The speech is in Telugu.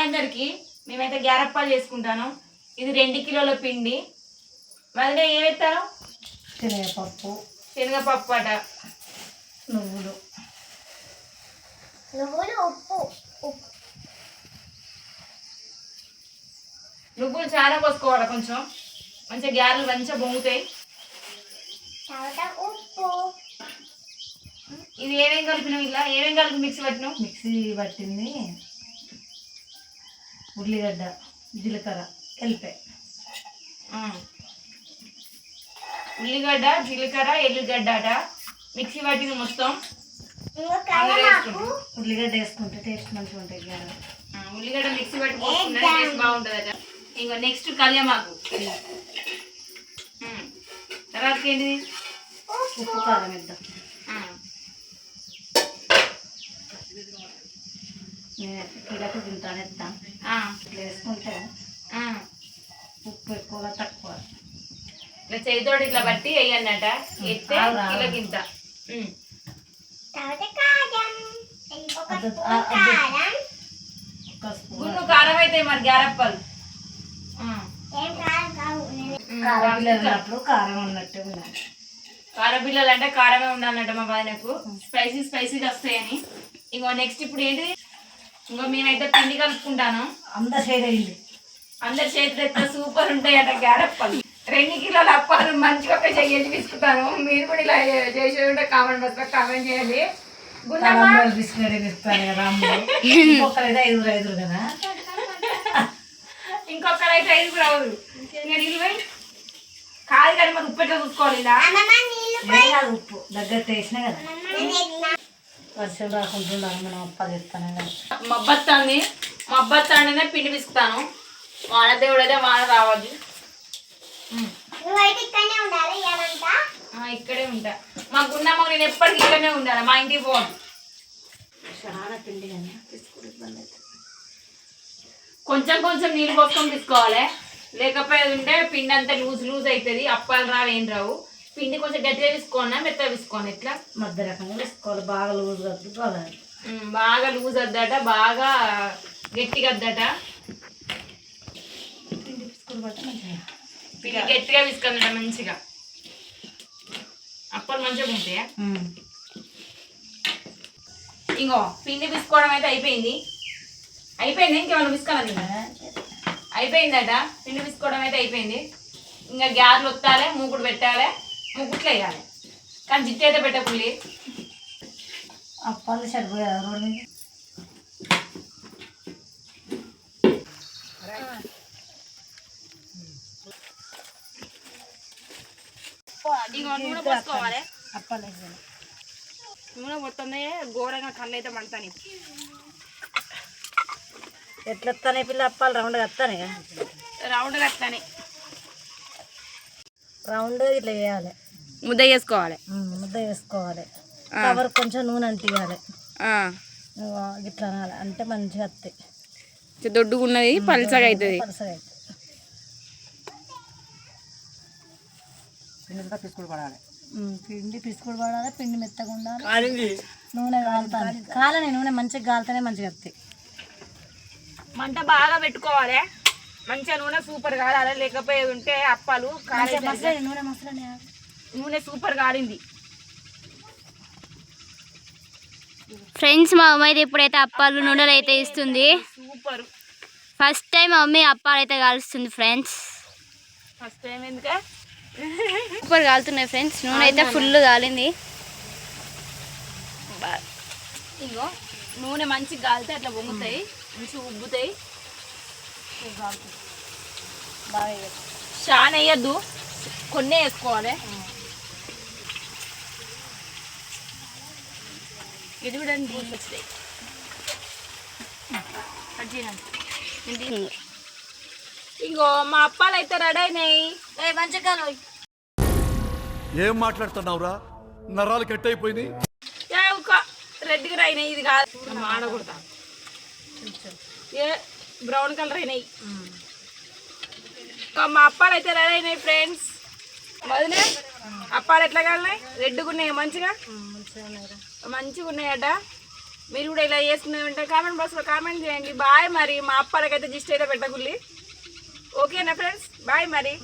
అందరికి మేమైతే గ్యారప్పాలు చేసుకుంటాను. ఇది 2 కిలోల పిండి. మళ్ళీ ఏం వేస్తాను? శనగపప్పు అట, నువ్వులు, ఉప్పు. నువ్వులు చాలా పోసుకోవాలి, కొంచెం మంచిగా గ్యారెలు మంచిగా పొంగుతాయి. ఉప్పు. ఇది ఏమేం కలిపినావు? ఇలా ఏమేం కలిపి మిక్సీ పట్టినావు? మిక్సీ పట్టింది ఉల్లిగడ్డ, జీలకర్ర, ఎల్లిపాయ. ఉల్లిగడ్డ, జీలకర్ర, ఎల్లిగడ్డ అట మిక్సీ పట్టింది మొత్తం. ఉల్లిగడ్డ వేసుకుంటే టేస్ట్ మంచిగా ఉంటుంది. ఉల్లిగడ్డ మిక్సీ పట్టి పోసుకుంటే టేస్ట్ బాగుంటుంది అట. ఇంకా నెక్స్ట్ కళ్యామాకు. తర్వాత ఏంటిది? ఉప్పు, కారం వేద్దాం. నేనైతే కిలోకి తింటాను ఎత్తాను. ఇట్లా వేసుకుంటే ఉప్పు ఎక్కువ తక్కువ. ఇట్లా చేతితోటి ఇట్లా బట్టి వేయన్నట. ఎత్తే కిలోకింత. గున్ను కారం అయితే మరి గ్యారప్పలు కారపిల్లలు కారం ఉన్నట్టు ఉండాలి. కారపిల్లలు అంటే కారమే ఉండాలన్నట మా బాధనకు. స్పైసీగా వస్తాయని. ఇంకో నెక్స్ట్ ఇప్పుడు ఏంటి? ఇంకో మేమైతే పిండి కలుపుకుంటాను. అందరి చేతులు ఎత్తే సూపర్ ఉంటాయట గ్యారప్పలు. 2 కిలోల అప్పాలు మంచిగా ఒక చెయ్యి తీసుకుంటాను. మీరు కూడా ఇలా చేసి ఉంటే కామెంట్ బాక్స్ లో కామెంట్ చేయండి. ఇంకొకరైతే 5 కదా, ఇంకొకరైతే 5 రావు. ఇంకా నీళ్ళు కాదు కానీ మరి ఉప్పు ఎట్లా చూసుకోవాలి? ఇలా ఉప్పు దగ్గర వేసినా కదా, వర్షం రాకుంటుండాలి. మనం అప్పాలు చేస్తాను కదా. మబ్బత్తాండినే పిండి పిసుకుతాను. వాన దేవుడు అయితే వాన రావద్దు. ఇక్కడే ఉంటా. మా గున్నమ్మ నేను ఎప్పటికీ ఇక్కడనే ఉండాలి. మా ఇంటికి పోను. చాలా పిండి కానీ తీసుకుని ఇబ్బంది అవుతుంది. కొంచెం కొంచెం నీళ్ళు పోసుకొని తీసుకోవాలి. లేకపోతే ఉంటే పిండి అంతా లూజ్ అవుతుంది. అప్పాలు రావు, ఏం రావు. పిండి కొంచెం గట్టిగా తీసుకోనా మెత్తగా తీసుకోండి. ఎట్లా మధ్య రకంగా తీసుకోవాలి. బాగా లూజ్ వద్దు, బాగా లూజ్ వద్దట, బాగా గట్టిగా వద్దట. పిండి పిసుకుని పట్ట మంచిగా పిండి గట్టిగా పిసుకుందట మంచిగా. అప్పాలు మంచిగా ఉంటాయా? ఇంకో పిండి పిసుకోవడం అయితే అయిపోయింది. ఇంకేమన్నా పిసుకోవాలి? అయిపోయిందట. పిండి పిసుకోవడం అయితే అయిపోయింది. ఇంకా గ్యార్లు ఒత్తాలి, మూకుడు పెట్టాలి, మూకుట్లు వేయాలి. కానీ జిట్టు అయితే పెట్టకుల్లి. అప్పాలు సరిపోయా రోడ్డు మీద. ఇంకో నూనె పోసుకోవాలి. అప్పాలు నూనె మొత్తం ఘోరంగా కళ్ళు అయితే మంటాను. ఎట్లా వస్తానే పిల్ల అప్పాలు రౌండ్గా వస్తానే కదా, రౌండ్గా వస్తానే రౌండ్ ఇట్లా వేయాలి. ముద్ద చేసుకోవాలి. ముద్ద వేసుకోవాలి. కవర్ కొంచెం నూనె అంటియాలి. ఇట్లా అనాలి అంటే మంచిగా వస్తాయి. దొడ్డుగా ఉన్నది పలసగా అవుతుంది. పిండి పిసుకుడు పడాలి. పిండి మెత్తగా ఉండాలి. నూనె కాలుతాను. కాలని నూనె మంచిగా కాలుతూనే మంచిగా వస్తాయి. మంట బాగా పెట్టుకోవాలి. మంచిగా నూనె సూపర్ కాలాలి. లేకపోతే ఉంటే అప్పాలు నూనె సూపర్ కాలింది. ఫ్రెండ్స్, మా అమ్మ అయితే ఇప్పుడైతే అప్పాలు నూనెలు అయితే ఇస్తుంది. సూపర్. ఫస్ట్ టైం మా మమ్మీ అప్పాలు అయితే కాలుస్తుంది ఫ్రెండ్స్. ఫస్ట్ టైం ఎందుకే సూపర్ కాలుతున్నాయి ఫ్రెండ్స్. నూనె అయితే ఫుల్ కాలింది. ఇగో నూనె మంచిగా కాలితే అట్లా పొంగుతాయి, మంచిగా ఉబ్బుతాయి. చాలా వేయద్దు, కొన్ని వేసుకోవాలి. ఇది కూడా వస్తాయి. ఇంకో మా అప్పాలు అయితే రెడీ అయినాయి. మంచిగా ఏం మాట్లాడుతున్నావురా? నరాలు కట్ అయిపోయినాయి. రెడ్గా అయినాయి. ఇది కాదు ఆడకూడదా, ఏ బ్రౌన్ కలర్ అయినాయి. మా అప్పాలు అయితే రెడీ అయినాయి ఫ్రెండ్స్. వదిలే అప్పాలు ఎట్లా కాలినాయి? రెడ్గా ఉన్నాయి, మంచిగా మంచిగా ఉన్నాయట. మీరు కూడా ఇలా చేసుకునే కామెంట్ బాక్స్లో కామెంట్ చేయండి. బాయ్ మరి. మా అప్పాలకైతే జిస్ట్ అయితే పెట్టకుల్లి. ఓకేనా ఫ్రెండ్స్? బాయ్ మరి.